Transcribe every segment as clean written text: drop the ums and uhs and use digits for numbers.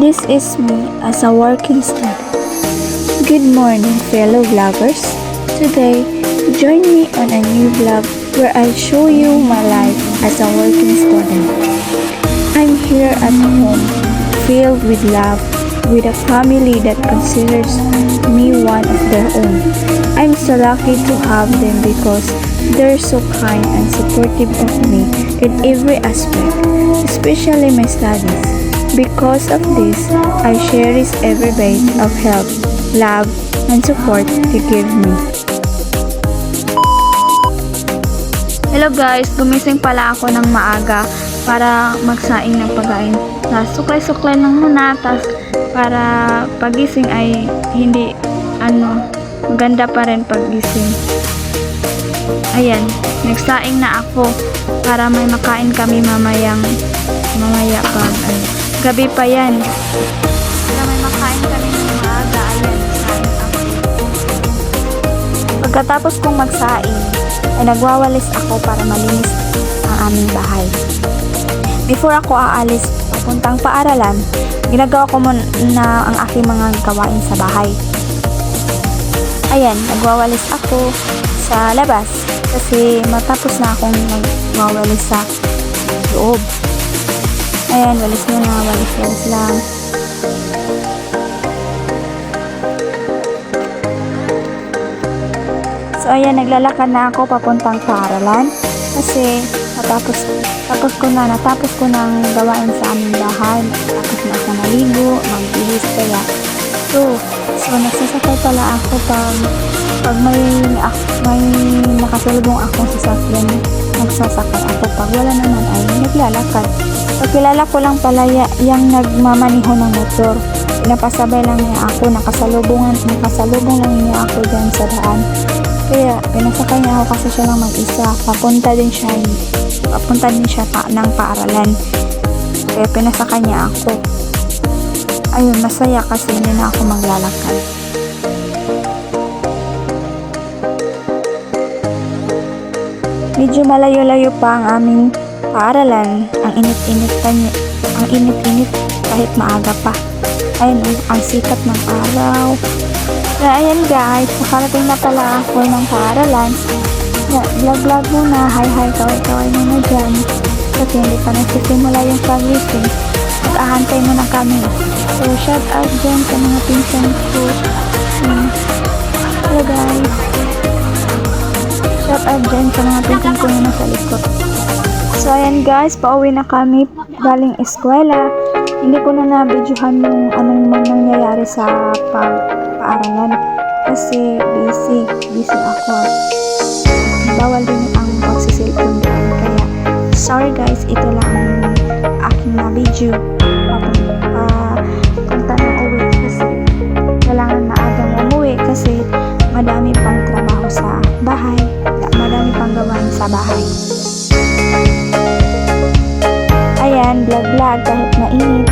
This is me as a working student. Good morning, fellow vloggers. Today, join me on a new vlog where I'll show you my life as a working student. I'm here at home, filled with love, with a family that considers me one of their own. I'm so lucky to have them because they're so kind and supportive of me in every aspect, especially my studies. Because of this, I cherish every bit of help, love, and support they give me. Hello guys, gumising pala ako ng maaga para magsaing ng pagkain. Suklay-suklay lang muna, tas para pagising ay hindi maganda pa rin pagising. Ayan, nagsaing na ako para may makain kami mamaya pag gabi pa yan. Para may makain kami ng maaga. Ayan, nagsaing ako. Pagkatapos kong magsaing, ay nagwawalis ako para malinis ang aming bahay. Before ako aalis papuntang paaralan, ginagawa ko muna ang aking mga gawain sa bahay. Ayan, nagwawalis ako sa labas kasi matapos na akong nagwawalis sa loob. Ayan, walis lang. So ayan, naglalakad na ako papuntang paaralan kasi natapos ko na ang gawain sa aming bahay. Tapos na ako naligo, magbihis kaya. So nagsasakay pala ako pag may nakasalubong akong sasakyan, nagsasakay ako. Pag wala naman ay naglalakad. Pag kilala ko lang pala yung nagmamaniho ng motor, pinapasabay lang niya ako, nakasalubong lang niya ako dyan sa daan. Kaya pinasakay niya ako kasi siya lang mag-isa. Papunta din siya ng paaralan. Kaya pinasakay niya ako. Ayun, masaya kasi hindi na ako maglalakad. Medyo malayo-layo pa ang aming paaralan. Ang init-init kahit maaga pa. Ayun, ang sikat ng araw. Kaya ayan guys, nakarating na pala ako ng paaralan. Vlog muna, hi kaway muna dyan. Kasi hindi pa nagsisimula yung pagising. Mag-ahantay muna kami. So shout out dyan sa mga pinsan ko. Hello guys. Shout out dyan sa mga pinsan ko na nasa likod. So ayan guys, pauwi na kami galing eskwela. Hindi ko na na-videohan yung anong nangyayari sa paaralan kasi busy ako. Bawal din ang pagsisilpon doon, kaya sorry guys, ito lang ang aking na-video punta ng uwi kasi kailangan maagang umuwi kasi madami pang trabaho sa bahay, madami pang gawain sa bahay. Ayan, vlog kahit mainit.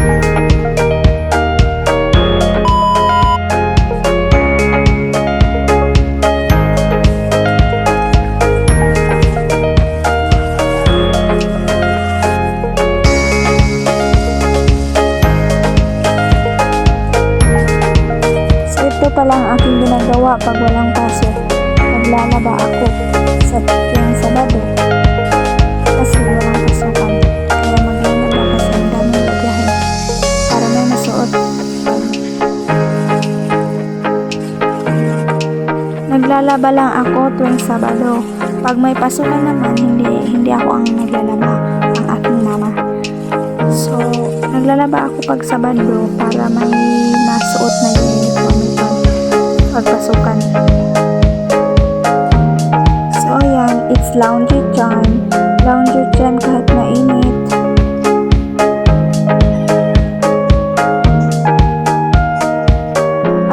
Ito pala ang aking ginagawa pag walang pasok. Naglalaba ako sa tuwing Sabado kasi walang pasukan. Kaya maglalaba kasi ang daming lagahin para may masuot. Naglalaba lang ako tuwing Sabado. Pag may pasukan naman, hindi ako ang naglalaba, ang aking mama. So, naglalaba ako pag Sabado para may masuot na yung uniform pagpasukan. So ayan, it's laundry time kahit mainit.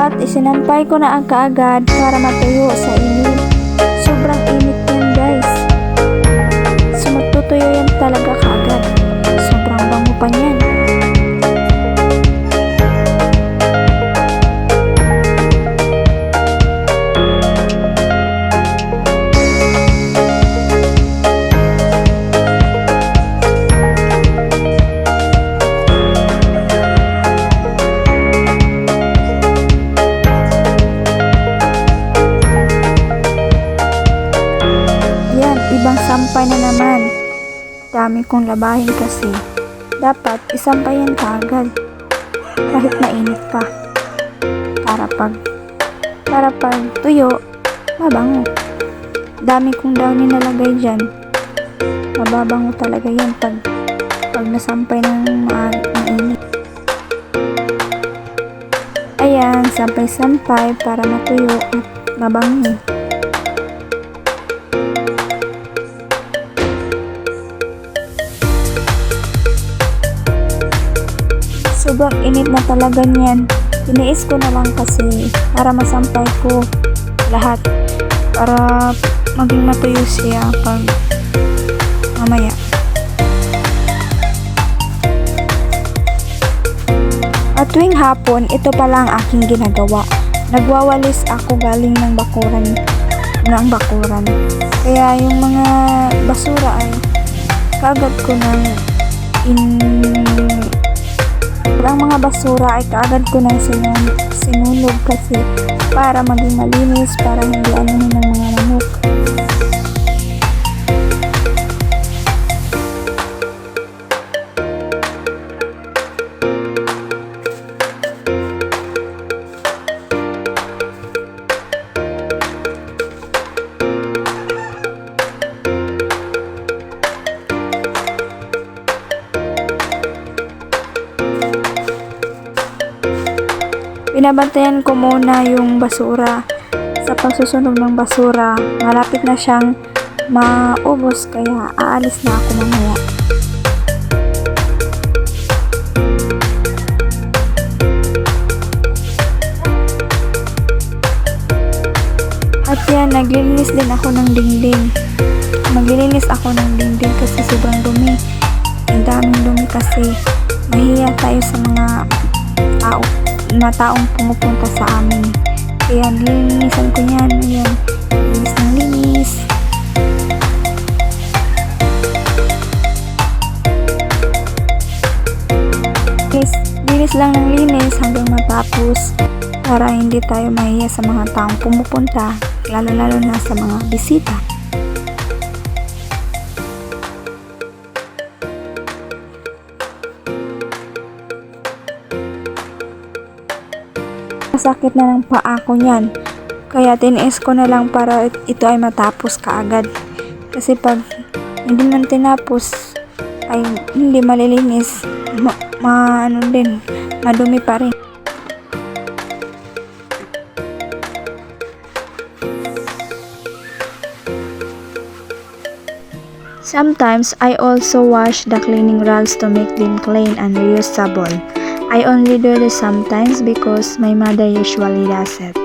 At isinampay ko na ang kaagad para matuyo sa init. Sobrang init yan guys. So magtutuyo yan talaga kaagad. Sobrang bango pa niyan. ibang sampay na naman. Dami kong labahin kasi. Dapat isampayan ka agad. Kahit mainit pa. Para pag tuyo, mabango. Dami kong daw nilalagay dyan. Mababango talaga yan pag nasampay ng mainit. Ayan, sampay-sampay para matuyo at mabango. Sobrang init na talaga niyan. Tiniis ko na lang kasi para masampay ko lahat. Para maging matuyo siya pag mamaya. At tuwing hapon, ito pala ang aking ginagawa. Nagwawalis ako galing ng bakuran. Kaya yung mga basura ay kaagad ko nang ang mga basura ay kaagad ko nang sinunog kasi para maging malinis, para hindi anuhin ng mga manok. Binabantayan ko muna yung basura. Sa pagsusunog ng basura, malapit na siyang maubos kaya aalis na ako mamaya. At yan, naglilinis din ako ng dingding. Maglilinis ako ng dingding kasi sobrang dumi. Ang daming dumi kasi mahiya tayo sa mga taong pumupunta sa amin. Kaya nilinisan ko yan. Ayan, linis ng linis. Linis lang ng linis hanggang matapos para hindi tayo mahiya sa mga taong pumupunta, lalo na sa mga bisita. Sakit na ng paa ko niyan. Kaya tiniis ko na lang para ito ay matapos kaagad. Kasi pag hindi man tinapos ay hindi malilinis. Madumi pa rin. Sometimes I also wash the cleaning rags to make them clean and reusable. I only do this sometimes because my mother usually does it.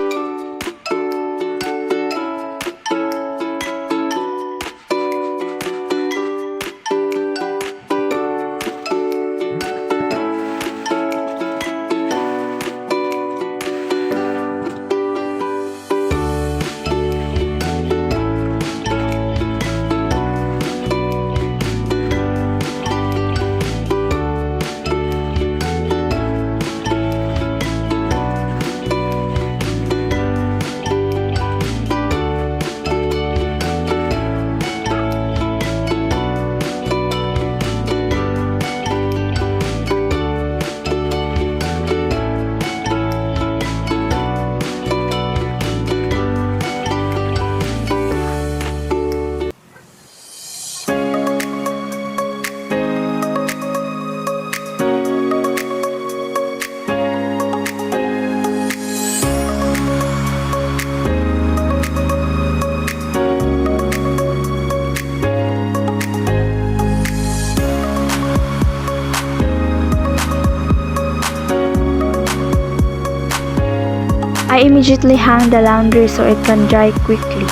I immediately hang the laundry so it can dry quickly.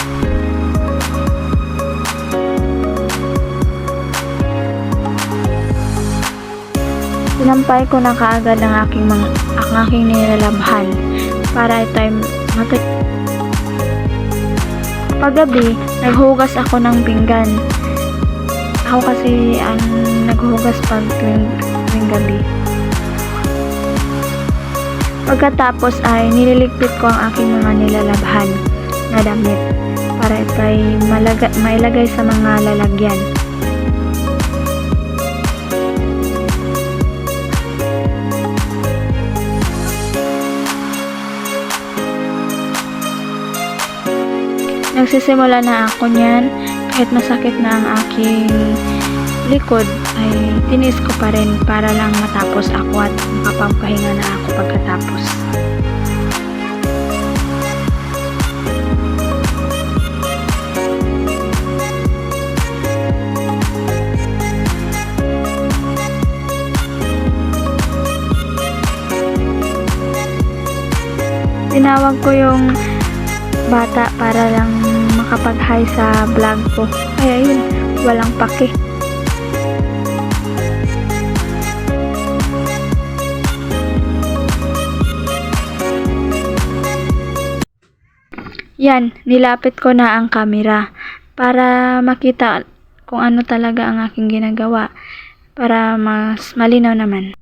Sinampay ko na kaagad ang aking nilalabhan para ito ay Paggabi, naghugas ako ng pinggan. Ako kasi ang naghugas pag tuwing gabi. Pagkatapos ay nililigpit ko ang aking mga nilalabhan na damit para ito ay mailagay sa mga lalagyan. Nagsisimula na ako niyan, kahit masakit na ang aking likod ay tinis ko pa rin para lang matapos ako at makapagpahinga na ako pagkatapos. Tinawag ko yung bata para lang makapag-hi sa vlog ko. Kaya yun, walang pake. Yan, nilapit ko na ang camera para makita kung ano talaga ang aking ginagawa para mas malinaw naman.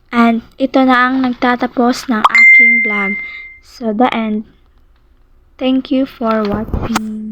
And ito na ang nagtatapos ng aking vlog. So the end. Thank you for watching.